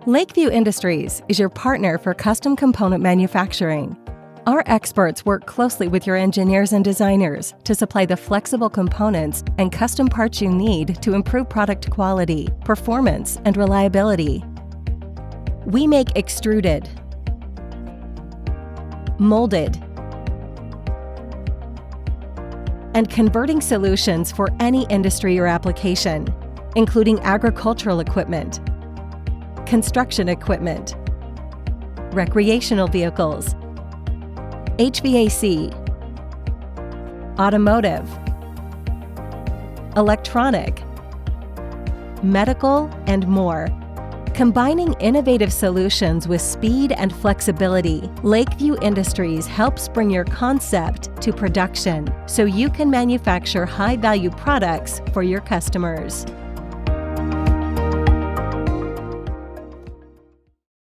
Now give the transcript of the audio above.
Lakeview Industries is your partner for custom component manufacturing. Our experts work closely with your engineers and designers to supply the flexible components and custom parts you need to improve product quality, performance, and reliability. We make extruded, molded, and converting solutions for any industry or application, including agricultural equipment, construction equipment, recreational vehicles, HVAC, automotive, electronic, medical, and more. Combining innovative solutions with speed and flexibility, Lakeview Industries helps bring your concept to production so you can manufacture high-value products for your customers.